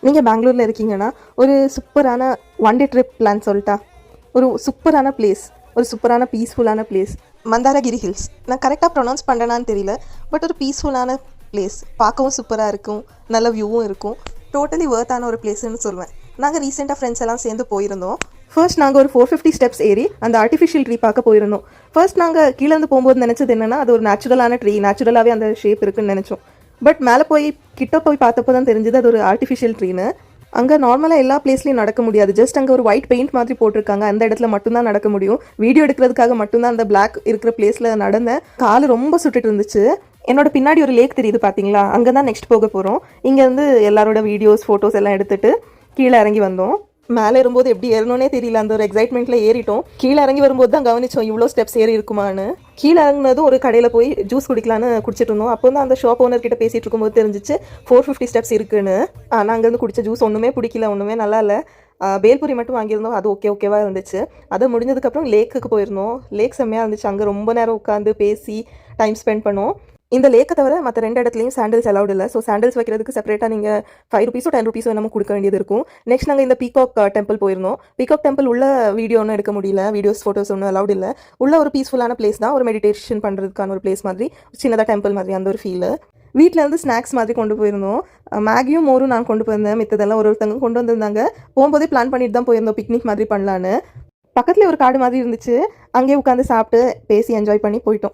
நீங்கள் பெங்களூரில் இருக்கீங்கன்னா ஒரு சூப்பரான ஒன் டே ட்ரிப் பிளான் சொல்லிட்டா. ஒரு சூப்பரான பிளேஸ், ஒரு சூப்பரான பீஸ்ஃபுல்லான பிளேஸ் மந்தாரகிரி ஹில்ஸ். நான் கரெக்டாக ப்ரொனவுன்ஸ் பண்ணுறேனான்னு தெரியல, பட் ஒரு பீஸ்ஃபுல்லான பிளேஸ், பார்க்கவும் சூப்பராக இருக்கும், நல்ல வியூவும் இருக்கும், டோட்டலி ஒர்த்தான ஒரு பிளேஸ்ன்னு சொல்லுவேன். நாங்கள் ரீசெண்டாக ஃப்ரெண்ட்ஸ் எல்லாம் சேர்ந்து போயிருந்தோம். ஃபர்ஸ்ட் நாங்கள் ஒரு 450 ஸ்டெப்ஸ் ஏறி அந்த ஆர்டிஃபிஷியல் ட்ரீ பார்க்க போயிருந்தோம். ஃபர்ஸ்ட் நாங்கள் கீழேருந்து போகும்போது நினச்சது என்னென்னா அது ஒரு நேச்சுரலான ட்ரீ, நேச்சுரலாகவே அந்த ஷேப் இருக்குன்னு நினச்சோம். பட் மேலே போய் கிட்ட போய் பார்த்தப்போ தான் தெரிஞ்சது அது ஒரு ஆர்டிஃபிஷியல் ட்ரீன்னு. அங்கே நார்மலாக எல்லா பிளேஸ்லையும் நடக்க முடியாது, ஜஸ்ட் அங்கே ஒரு ஒயிட் பெயிண்ட் மாதிரி போட்டிருக்காங்க, அந்த இடத்துல மட்டும்தான் நடக்க முடியும். வீடியோ எடுக்கிறதுக்காக மட்டும்தான் அந்த பிளாக் இருக்கிற பிளேஸில் நடந்தேன். காலு ரொம்ப சுட்டுட்டு இருந்துச்சு. என்னோட பின்னாடி ஒரு லேக் தெரியுது பார்த்தீங்களா, அங்கே தான் நெக்ஸ்ட் போக போகிறோம். இங்கேருந்து எல்லாரோட வீடியோஸ் ஃபோட்டோஸ் எல்லாம் எடுத்துகிட்டு கீழே இறங்கி வந்தோம். மேலே ஏறும்போது எப்படி ஏறணும்னே தெரியல, அந்த ஒரு எக்ஸைட்மெண்ட்டில் ஏறிட்டோம். கீழே இறங்கி வரும்போது தான் கவனிச்சோம் இவ்வளோ ஸ்டெப்ஸ் ஏறி இருக்குமான்னு. கீழே இறங்கினதும் ஒரு கடையில் போய் ஜூஸ் குடிக்கலான்னு குடிச்சிட்டு இருந்தோம். அப்போ தான் அந்த ஷாப் ஓனர் கிட்ட பேசிகிட்டு இருக்கும்போது தெரிஞ்சிச்சு 450 ஸ்டெப்ஸ் இருக்குன்னு. ஆனால் அங்கேருந்து குடிச்ச ஜூஸ் ஒன்றுமே பிடிக்கல, ஒன்றுமே நல்லா இல்லை. பேல்பூரி மட்டும் வாங்கியிருந்தோம், அது ஓகேவாக இருந்துச்சு. அது முடிஞ்சதுக்கப்புறம் லேக்குக்கு போயிருந்தோம். லேக் செம்மையாக இருந்துச்சு. அங்கே ரொம்ப நேரம் உட்காந்து பேசி டைம் ஸ்பெண்ட் பண்ணோம். இந்த லேக்கை தவிர மற்ற 2 இடத்துலையும் சாண்டில்ஸ் அலவுட் இல்லை. ஸோ சாண்டில்ஸ் வைக்கிறதுக்கு செப்பரேட்டாக நீங்கள் 5 rupees 10 rupees நம்ம கொடுக்க வேண்டியது இருக்கும். நெக்ஸ்ட் நாங்கள் இந்த பீகாக் டெம்பிள் போயிருந்தோம். பீகாக் டெம்பிள் உள்ள வீடியோ ஒன்றும் எடுக்க முடியல, வீடியோஸ் ஃபோட்டோஸ் ஒன்றும் அலவுட் இல்லை. உள்ள ஒரு பீஸ்ஃபுல்லான பிளேஸ் தான், ஒரு மெடிடேஷன் பண்ணுறதுக்கான ஒரு பிளேஸ் மாதிரி, சின்னதாக டெம்பிள் மாதிரி அந்த ஒரு ஃபீல். வீட்டில் இருந்து ஸ்நாக்ஸ் மாதிரி கொண்டு போயிருந்தோம். மேகியும் மோரும் நான் கொண்டு போயிருந்தேன், மித்ததெல்லாம் ஒருத்தங்க கொண்டு வந்திருந்தாங்க. போகும்போதே பிளான் பண்ணிட்டு தான் போயிருந்தோம் பிக்னிக் மாதிரி பண்ணலான்னு. பக்கத்துலேயே ஒரு காடு மாதிரி இருந்துச்சு, அங்கேயே உட்காந்து சாப்பிட்டு பேசி என்ஜாய் பண்ணி போயிட்டோம்.